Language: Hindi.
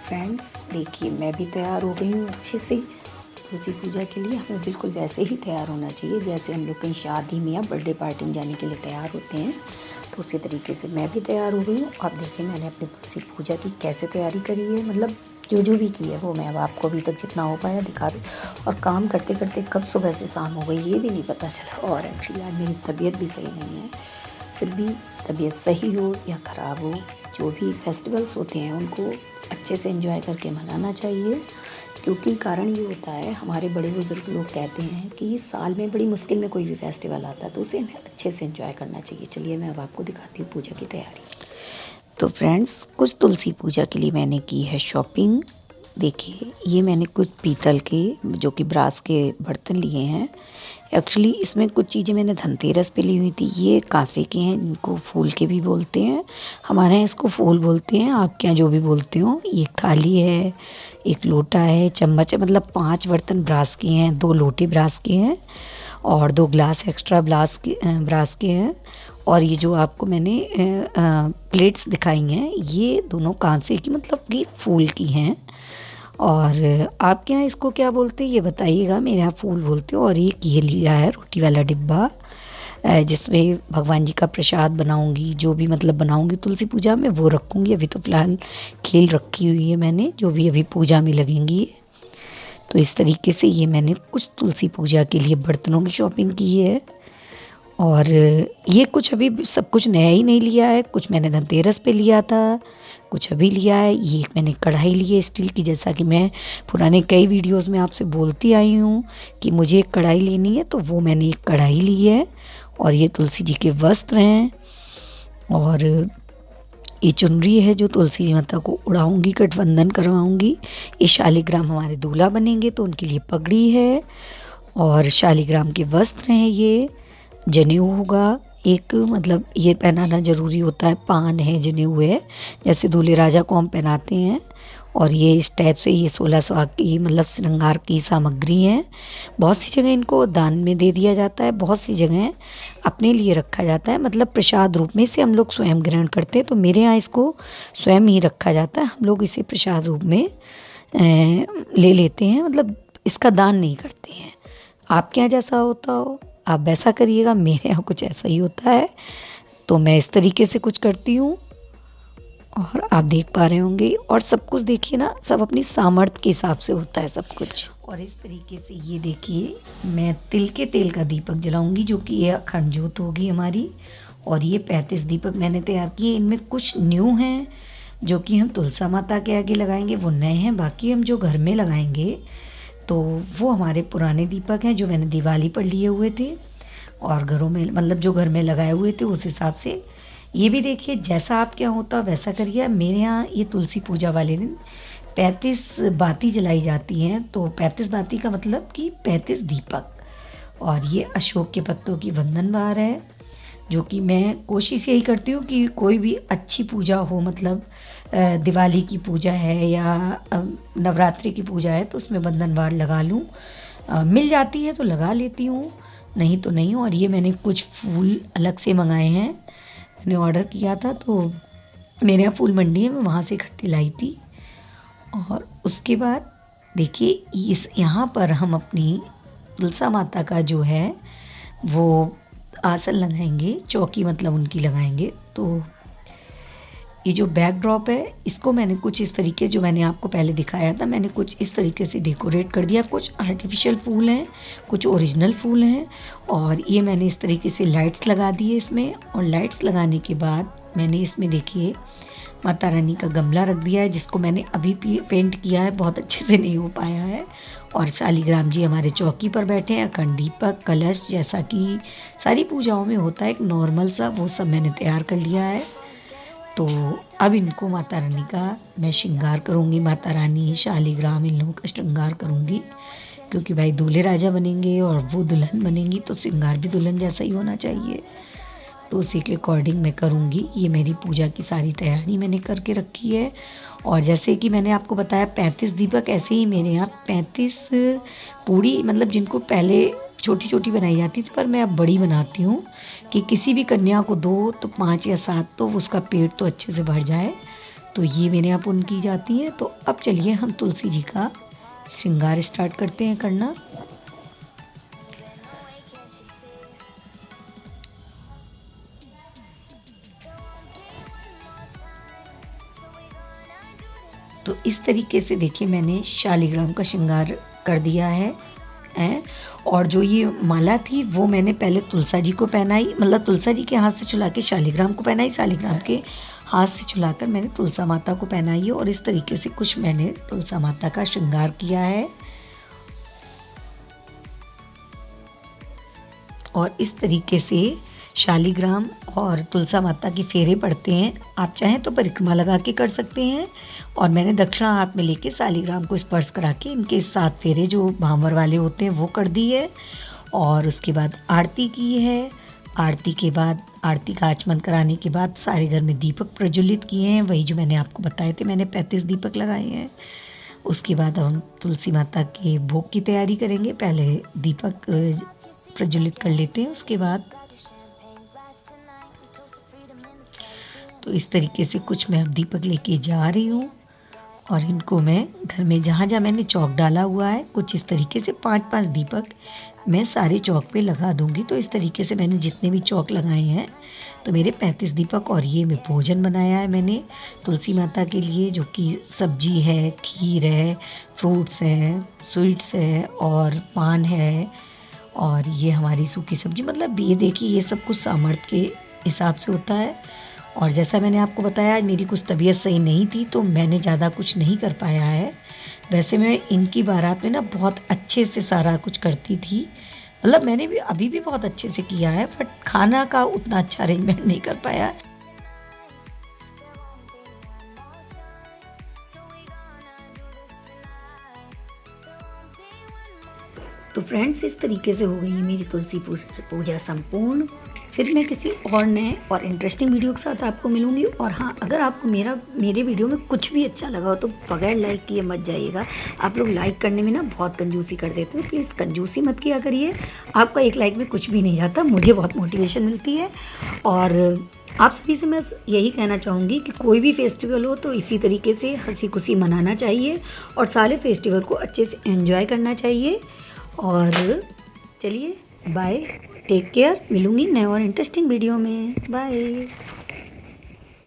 फ्रेंड्स देखिए, मैं भी तैयार हो गई हूँ अच्छे से तुलसी पूजा के लिए। हमें बिल्कुल वैसे ही तैयार होना चाहिए जैसे हम लोग कहीं शादी में या बर्थडे पार्टी में जाने के लिए तैयार होते हैं। तो उसी तरीके से मैं भी तैयार हो गई हूँ। अब देखिए, मैंने अपनी तुलसी पूजा की कैसे तैयारी करी है, मतलब जो भी की है वो मैं अब आपको अभी तक जितना हो पाया दिखा दी। और काम करते करते कब सुबह से शाम हो गई ये भी नहीं पता चला। और एक्चुअली आज मेरी तबीयत भी सही नहीं है। फिर भी तबीयत सही हो या ख़राब हो, जो भी फेस्टिवल्स होते हैं उनको अच्छे से एंजॉय करके मनाना चाहिए। क्योंकि कारण ये होता है, हमारे बड़े बुजुर्ग लोग कहते हैं कि साल में बड़ी मुश्किल में कोई भी फेस्टिवल आता है तो उसे हमें अच्छे से एंजॉय करना चाहिए। चलिए मैं अब आपको दिखाती हूँ पूजा की तैयारी। तो फ्रेंड्स, कुछ तुलसी पूजा के लिए मैंने की है शॉपिंग। देखिए, ये मैंने कुछ पीतल के जो कि ब्रास के बर्तन लिए हैं। एक्चुअली इसमें कुछ चीज़ें मैंने धनतेरस पे ली हुई थी। ये कांसे के हैं, इनको फूल के भी बोलते हैं। हमारे यहाँ इसको फूल बोलते हैं, आपके यहाँ जो भी बोलते हो। एक थाली है, एक लोटा है, चम्मच है, मतलब 5 बर्तन ब्रास के हैं, 2 लोटे ब्रास के हैं और 2 ग्लास एक्स्ट्रा ब्रास के हैं। और ये जो आपको मैंने प्लेट्स दिखाई हैं, ये दोनों कांसे की, मतलब कि फूल की हैं। और आपके यहाँ इसको क्या बोलते हैं ये बताइएगा। मेरे यहाँ फूल बोलते हो। और एक ये लिया है रोटी वाला डिब्बा, जिसमें भगवान जी का प्रसाद बनाऊंगी, जो भी मतलब बनाऊंगी तुलसी पूजा में वो रखूंगी। अभी तो फ़िलहाल खील रखी हुई है मैंने, जो भी अभी पूजा में लगेंगी। तो इस तरीके से ये मैंने कुछ तुलसी पूजा के लिए बर्तनों की शॉपिंग की है। और ये कुछ अभी सब कुछ नया ही नहीं लिया है, कुछ मैंने धनतेरस पे लिया था, कुछ अभी लिया है। ये एक मैंने कढ़ाई ली है स्टील की, जैसा कि मैं पुराने कई वीडियोस में आपसे बोलती आई हूँ कि मुझे एक कढ़ाई लेनी है, तो वो मैंने एक कढ़ाई ली है। और ये तुलसी जी के वस्त्र हैं। और ये चुनरी है जो तुलसी माता को उड़ाऊंगी, गठबंधन करवाऊंगी। ये शालिग्राम हमारे दूल्हा बनेंगे तो उनके लिए पगड़ी है। और शालिग्राम के वस्त्र हैं, ये जनेऊ होगा एक, मतलब ये पहनाना ज़रूरी होता है। पान है, जनेऊ है, जैसे दूल्हे राजा को हम पहनाते हैं। और ये इस टाइप से ये 16 सुहाग की, मतलब श्रृंगार की सामग्री है। बहुत सी जगह इनको दान में दे दिया जाता है, बहुत सी जगह अपने लिए रखा जाता है, मतलब प्रसाद रूप में इसे हम लोग स्वयं ग्रहण करते हैं। तो मेरे यहाँ इसको स्वयं ही रखा जाता है, हम लोग इसे प्रसाद रूप में ले लेते हैं, मतलब इसका दान नहीं करते हैं। आपके यहाँ जैसा होता हो आप वैसा करिएगा, मेरे यहाँ कुछ ऐसा ही होता है। तो मैं इस तरीके से कुछ करती हूँ और आप देख पा रहे होंगे। और सब कुछ देखिए ना, सब अपनी सामर्थ्य के हिसाब से होता है सब कुछ। और इस तरीके से ये देखिए, मैं तिल के तेल का दीपक जलाऊंगी, जो कि ये अखंड ज्योत होगी हमारी। और ये 35 दीपक मैंने तैयार किए। इनमें कुछ न्यू हैं जो कि हम तुलसा माता के आगे लगाएंगे, वो नए हैं। बाकी हम जो घर में लगाएंगे तो वो हमारे पुराने दीपक हैं जो मैंने दिवाली पर लिए हुए थे और घरों में, मतलब जो घर में लगाए हुए थे उस हिसाब से। ये भी देखिए, जैसा आपके यहाँ होता वैसा करिए। मेरे यहाँ ये तुलसी पूजा वाले दिन 35 बाती जलाई जाती हैं। तो 35 बाती का मतलब कि 35 दीपक। और ये अशोक के पत्तों की वंदनवार है, जो कि मैं कोशिश यही करती हूँ कि कोई भी अच्छी पूजा हो, मतलब दिवाली की पूजा है या नवरात्रि की पूजा है तो उसमें बंधनवार लगा लूँ। मिल जाती है तो लगा लेती हूँ, नहीं तो नहीं। और ये मैंने कुछ फूल अलग से मंगाए हैं, मैंने ऑर्डर किया था तो मेरे यहाँ फूल मंडी है, मैं वहाँ से इकट्ठी लाई थी। और उसके बाद देखिए, इस यहाँ पर हम अपनी तुलसा माता का जो है वो आसन लगाएंगे, चौकी मतलब उनकी लगाएंगे। तो ये जो बैकड्रॉप है इसको मैंने कुछ इस तरीके, जो मैंने आपको पहले दिखाया था, मैंने कुछ इस तरीके से डेकोरेट कर दिया। कुछ आर्टिफिशियल फूल हैं, कुछ ओरिजिनल फूल हैं। और ये मैंने इस तरीके से लाइट्स लगा दी है इसमें। और लाइट्स लगाने के बाद मैंने इसमें देखिए माता रानी का गमला रख दिया है, जिसको मैंने अभी पेंट किया है, बहुत अच्छे से नहीं हो पाया है। और शालिग्राम जी हमारे चौकी पर बैठे हैं, अखंड दीपक, कलश, जैसा कि सारी पूजाओं में होता है एक नॉर्मल सा, वो सब मैंने तैयार कर लिया है। तो अब इनको माता रानी का मैं श्रृंगार करूँगी, माता रानी, शालिग्राम, इन लोगों का श्रृंगार करूँगी। क्योंकि भाई दूल्हे राजा बनेंगे और वो दुल्हन बनेंगी तो श्रृंगार भी दुल्हन जैसा ही होना चाहिए। तो उसी के अकॉर्डिंग मैं करूँगी। ये मेरी पूजा की सारी तैयारी मैंने करके रखी है। और जैसे कि मैंने आपको बताया 35 दीपक, ऐसे ही मेरे यहाँ 35 पूड़ी, मतलब जिनको पहले छोटी छोटी बनाई जाती थी पर मैं अब बड़ी बनाती हूँ कि किसी भी कन्या को दो तो 5 या 7 तो उसका पेट तो अच्छे से भर जाए। तो ये मेरे यहाँ पुन की जाती है। तो अब चलिए हम तुलसी जी का श्रृंगार स्टार्ट करते हैं करना। तो इस तरीके से देखिए मैंने शालिग्राम का श्रृंगार कर दिया है। और जो ये माला थी वो मैंने पहले तुलसा जी को पहनाई, मतलब तुलसा जी के हाथ से चुला के शालिग्राम को पहनाई, शालिग्राम के हाथ से चुलाकर मैंने तुलसा माता को पहनाई है। और इस तरीके से कुछ मैंने तुलसा माता का श्रृंगार किया है। और इस तरीके से शालिग्राम और तुलसा माता के फेरे पड़ते हैं। आप चाहें तो परिक्रमा लगा के कर सकते हैं। और मैंने दक्षिणा हाथ में लेके शालिग्राम को स्पर्श करा के इनके 7 फेरे जो भांवर वाले होते हैं वो कर दी है। और उसके बाद आरती की है। आरती के बाद आरती का आचमन कराने के बाद सारे घर में दीपक प्रज्वलित किए हैं, वही जो मैंने आपको बताए थे, मैंने 35 दीपक लगाए हैं। उसके बाद हम तुलसी माता के भोग की तैयारी करेंगे। पहले दीपक प्रज्वलित कर लेते हैं, उसके बाद तो इस तरीके से कुछ मैं अब दीपक लेके जा रही हूँ। और इनको मैं घर में जहाँ जहाँ मैंने चौक डाला हुआ है कुछ इस तरीके से 5-5 दीपक मैं सारे चौक पे लगा दूँगी। तो इस तरीके से मैंने जितने भी चौक लगाए हैं तो मेरे 35 दीपक। और ये मैं भोजन बनाया है मैंने तुलसी माता के लिए, जो कि सब्जी है, खीर है, फ्रूट्स है, स्वीट्स है और पान है। और ये हमारी सूखी सब्जी, मतलब ये देखिए ये सब कुछ सामर्थ्य के हिसाब से होता है। और जैसा मैंने आपको बताया आज मेरी कुछ तबीयत सही नहीं थी तो मैंने ज़्यादा कुछ नहीं कर पाया है। वैसे मैं इनकी बारात में ना बहुत अच्छे से सारा कुछ करती थी, मतलब मैंने भी अभी भी बहुत अच्छे से किया है, बट खाना का उतना अच्छा अरेंजमेंट नहीं कर पाया। तो फ्रेंड्स इस तरीके से हो गई है मेरी तुलसी पूजा संपूर्ण। फिर मैं किसी और नए और इंटरेस्टिंग वीडियो के साथ आपको मिलूंगी। और हाँ, अगर आपको मेरे वीडियो में कुछ भी अच्छा लगा हो तो बगैर लाइक किए मत जाइएगा। आप लोग लाइक करने में ना बहुत कंजूसी कर देते हो, प्लीज़ कंजूसी मत किया करिए। आपका एक लाइक में कुछ भी नहीं जाता, मुझे बहुत मोटिवेशन मिलती है। और आप सभी से मैं यही कहना चाहूँगी कि कोई भी फेस्टिवल हो तो इसी तरीके से हंसी खुशी मनाना चाहिए और सारे फेस्टिवल को अच्छे से एंजॉय करना चाहिए। और चलिए बाय, टेक केयर, मिलूँगी नए और इंटरेस्टिंग वीडियो में। बाय।